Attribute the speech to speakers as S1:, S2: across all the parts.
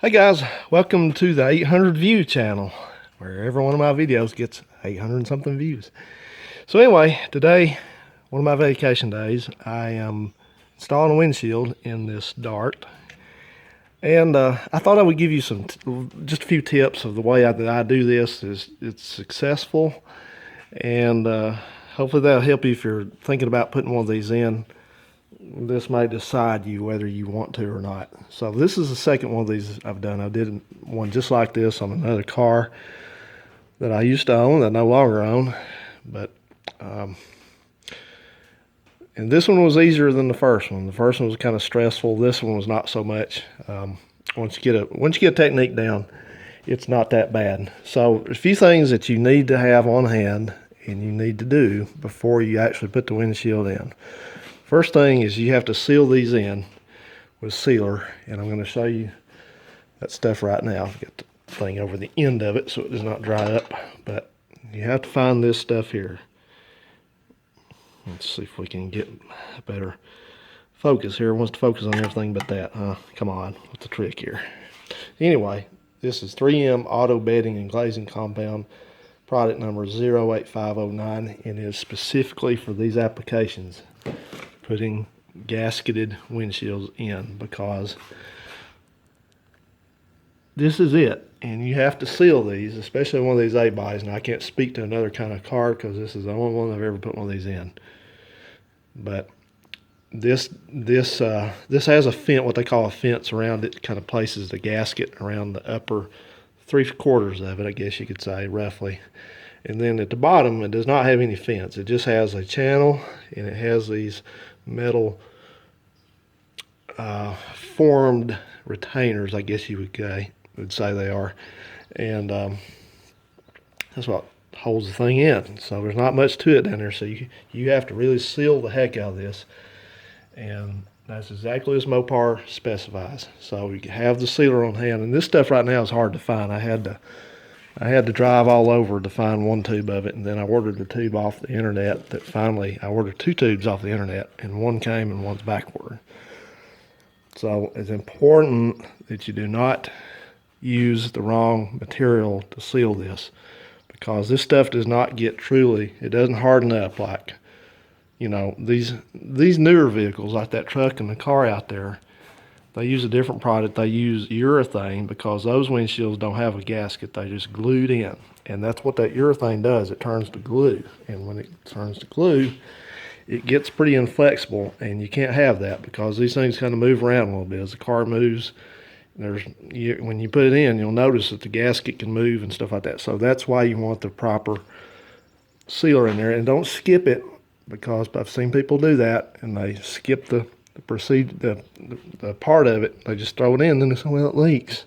S1: Hey guys, welcome to the 800 view channel where every one of my videos gets 800 and something views. So anyway, today, one of my vacation days, I am installing a windshield in this Dart. And I thought I would give you just a few tips of the way that I do this. It's successful, and hopefully that'll help you if you're thinking about putting one of these in. This may decide you whether you want to or not. So this is the second one of these I've done. I did one just like this on another car that I used to own that I no longer own. But and this one was easier than the first one. The first one was kind of stressful. This one was not so much. Once you get a technique down, it's not that bad. So there's a few things that you need to have on hand and you need to do before you actually put the windshield in. First thing is you have to seal these in with sealer, and I'm going to show you that stuff right now. I've got the thing over the end of it so it does not dry up, but you have to find this stuff here. Let's see if we can get a better focus here. It wants to focus on everything but that, huh? Come on, what's the trick here? Anyway, this is 3M Auto Bedding and Glazing Compound, product number 08509, and is specifically for these applications. Putting gasketed windshields in, because this is it, and you have to seal these, especially one of these A-bodies. And I can't speak to another kind of car because this is the only one I've ever put one of these in. But this has a fence, what they call a fence around it, kind of places the gasket around the upper 3/4 of it, I guess you could say, roughly. And then at the bottom, it does not have any fence. It just has a channel, and it has these metal formed retainers, I guess you would say they are. And that's what holds the thing in. So there's not much to it down there. So you have to really seal the heck out of this. And that's exactly as Mopar specifies. So you have the sealer on hand. And this stuff right now is hard to find. I had to drive all over to find one tube of it, and then I ordered the tube off the internet. That finally, I ordered 2 tubes off the internet, and one came and one's back ordered. So it's important that you do not use the wrong material to seal this, because this stuff does not get it doesn't harden up like, these newer vehicles like that truck and the car out there. They use a different product. They use urethane, because those windshields don't have a gasket. They just glued in. And that's what that urethane does. It turns to glue. And when it turns to glue, it gets pretty inflexible. And you can't have that, because these things kind of move around a little bit. As the car moves, when you put it in, you'll notice that the gasket can move and stuff like that. So that's why you want the proper sealer in there. And don't skip it, because I've seen people do that, and they skip the part of it. They just throw it in, and they say, well, it leaks.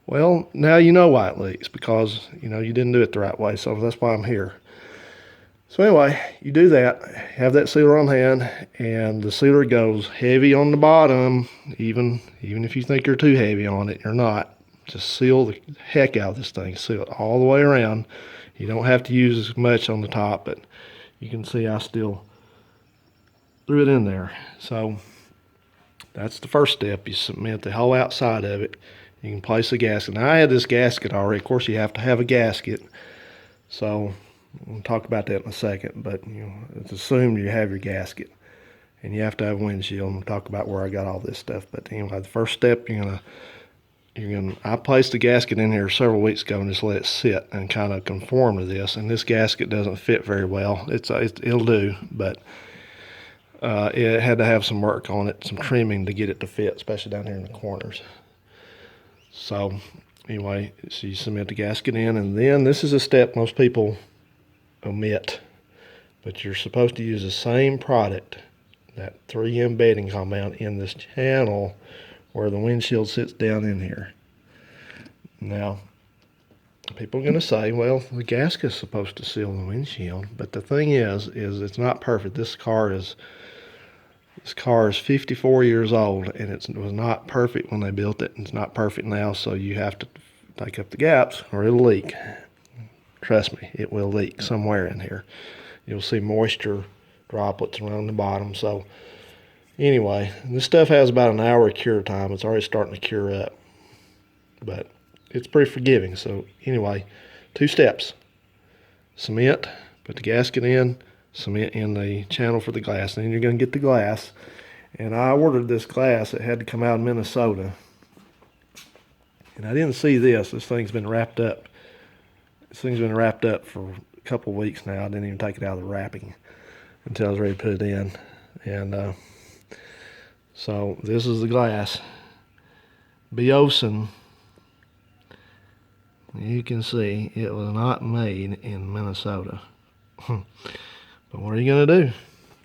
S1: Well, now you know why it leaks, because you didn't do it the right way. So that's why I'm here. So anyway, you do that, have that sealer on hand, and the sealer goes heavy on the bottom. Even if you think you're too heavy on it, you're not. Just seal the heck out of this thing. Seal it all the way around. You don't have to use as much on the top, but you can see I still threw it in there. So that's the first step. You cement the whole outside of it. You can place a gasket. Now, I had this gasket already. Of course, you have to have a gasket. So we'll talk about that in a second. But it's assumed you have your gasket, and you have to have a windshield. And we'll talk about where I got all this stuff. But anyway, the first step, I placed the gasket in here several weeks ago and just let it sit and kind of conform to this. And this gasket doesn't fit very well. It'll do, but it had to have some work on it, some trimming to get it to fit, especially down here in the corners. So anyway, so you cement the gasket in, and then this is a step most people omit, but you're supposed to use the same product, that 3M bedding compound, in this channel where the windshield sits down in here. Now, people are going to say, well, the gasket's supposed to seal the windshield, but the thing is it's not perfect. This car is 54 years old, and it was not perfect when they built it. It's not perfect now, so you have to take up the gaps or it'll leak. Trust me, it will leak somewhere in here. You'll see moisture droplets around the bottom. So anyway, this stuff has about an hour cure time. It's already starting to cure up. but it's pretty forgiving. So anyway, 2 steps. Cement, put the gasket in, cement in the channel for the glass. And then you're going to get the glass. And I ordered this glass. It had to come out of Minnesota. And I didn't see this. This thing's been wrapped up. This thing's been wrapped up for a couple of weeks now. I didn't even take it out of the wrapping until I was ready to put it in. And so this is the glass. Boesen. You can see it was not made in Minnesota. But what are you going to do?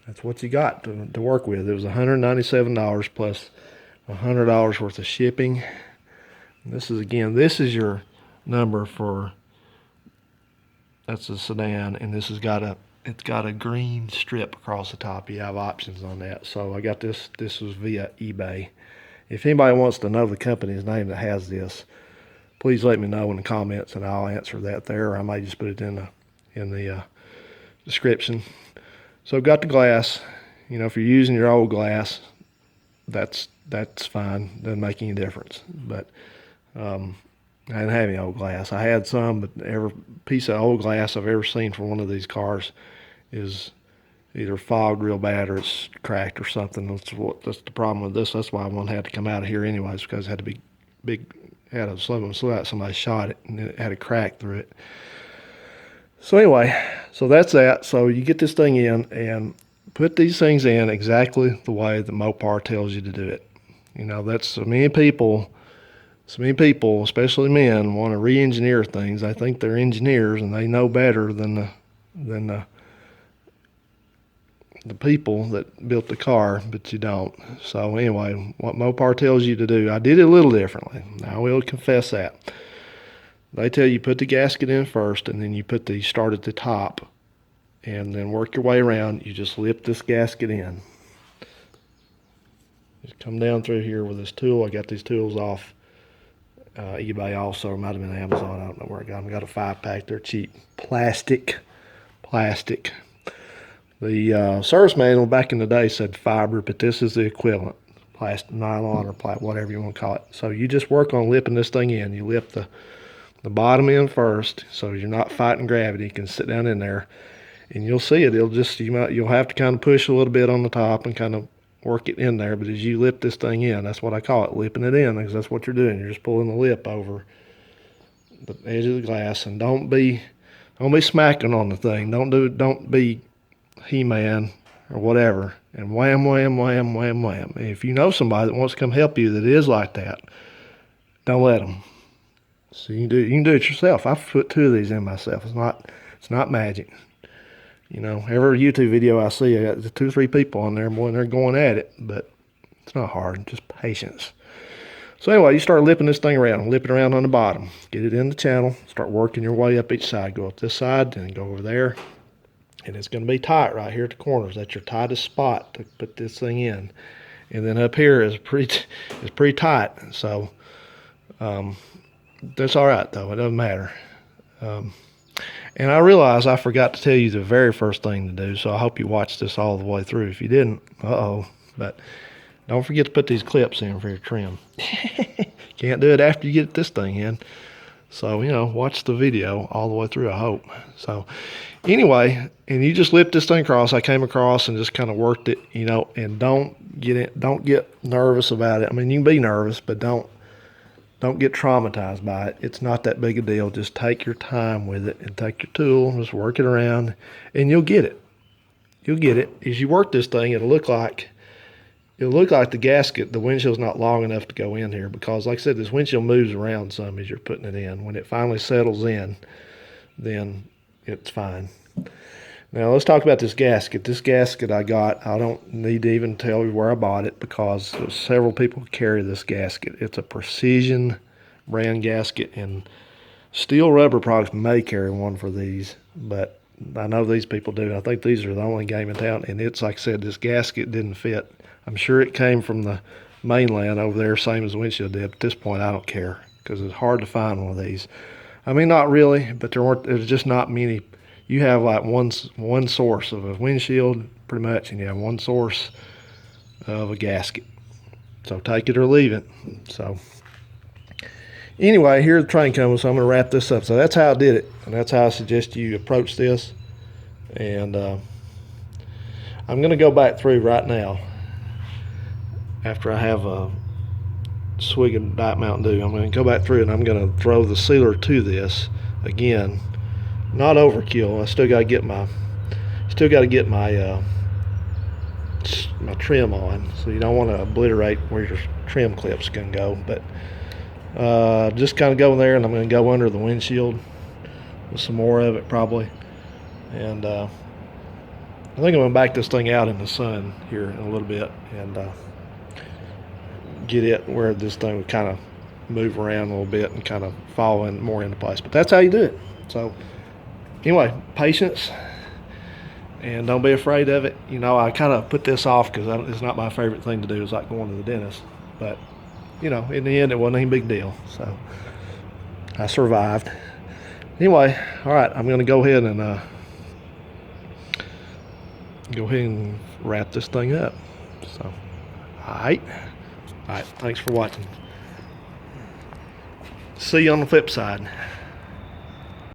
S1: That's what you got to work with. It was $197 plus $100 worth of shipping. This is your number for, that's a sedan, and it's got a green strip across the top. You have options on that. So I got this was via eBay. If anybody wants to know the company's name that has this, please let me know in the comments and I'll answer that there, or I may just put it in the description. So I've got the glass. You know, if you're using your old glass, that's fine. Doesn't make any difference. But I didn't have any old glass. I had some, but every piece of old glass I've ever seen from one of these cars is either fogged real bad or it's cracked or something. That's the problem with this. That's why one had to come out of here anyways, because it had to be big. Had a somebody shot it and it had a crack through it. So anyway, so that's that. So you get this thing in and put these things in exactly the way the Mopar tells you to do it. You know, that's so many people, especially men, want to re-engineer things. They think they're engineers and they know better than the people that built the car, but you don't. So anyway, what Mopar tells you to do, I did it a little differently. I will confess that. They tell you put the gasket in first, and then you put the start at the top, and then work your way around. You just lift this gasket in. Just come down through here with this tool. I got these tools off eBay also, or might have been Amazon. I don't know where I got them. I got a 5-pack. They're cheap. Plastic. The service manual back in the day said fiber, but this is the equivalent, plastic, nylon, or whatever you want to call it. So you just work on lipping this thing in. You lip the bottom in first, so you're not fighting gravity. You can sit down in there, and you'll see it. You'll have to kind of push a little bit on the top and kind of work it in there. But as you lip this thing in, that's what I call it, lipping it in, because that's what you're doing. You're just pulling the lip over the edge of the glass, and don't be smacking on the thing. Don't be He-Man or whatever, and wham, wham, wham, wham, wham. And if you know somebody that wants to come help you that is like that, don't let them. So you can do it yourself. I've put 2 of these in myself. It's not magic. You know, every YouTube video I see, I got 2 or 3 people on there, boy, and they're going at it, but it's not hard, just patience. So anyway, you start lipping this thing around, lip it around on the bottom, get it in the channel, start working your way up each side. Go up this side, then go over there. And it's going to be tight right here at the corners. That's your tightest spot to put this thing in. And then up here is pretty tight. So that's all right, though. It doesn't matter. And I realize I forgot to tell you the very first thing to do, so I hope you watched this all the way through. If you didn't, but don't forget to put these clips in for your trim. Can't do it after you get this thing in. So, you know, watch the video all the way through, I hope. So anyway, and you just lift this thing across. I came across and just kind of worked it, you know, and don't get nervous about it. I mean, you can be nervous, but don't get traumatized by it. It's not that big a deal. Just take your time with it and take your tool and just work it around, and you'll get it. You'll get it. As you work this thing, it'll look like the gasket, the windshield's not long enough to go in here, because like I said, this windshield moves around some as you're putting it in. When it finally settles in, then it's fine. Now let's talk about this gasket. This gasket I got, I don't need to even tell you where I bought it, because several people carry this gasket. It's a Precision brand gasket, and Steel Rubber Products may carry one for these, but I know these people do. I think these are the only game in town, and it's like I said, this gasket didn't fit. I'm sure it came from the mainland over there, same as the windshield did. At this point, I don't care, because it's hard to find one of these. I mean, not really, but there's just not many. You have like one source of a windshield, pretty much, and you have one source of a gasket. So take it or leave it. So Anyway, here's the train coming, so I'm going to wrap this up. So that's how I did it, and that's how I suggest you approach this. And I'm going to go back through right now after I have a swig of Diet Mountain Dew. I'm going to go back through and I'm going to throw the sealer to this again. Not overkill. I still got to get my my trim on, so you don't want to obliterate where your trim clips can go. But just kind of go in there, and I'm going to go under the windshield with some more of it probably. And I think I'm going to back this thing out in the sun here in a little bit and get it where this thing would kind of move around a little bit and kind of fall in more into place. But that's how you do it. So anyway, patience, and don't be afraid of it. You know, I kind of put this off because it's not my favorite thing to do. It's like going to the dentist. But, you know, in the end, it wasn't any big deal. So I survived. Anyway, all right, I'm going to go ahead and wrap this thing up. So, all right. All right, thanks for watching. See you on the flip side.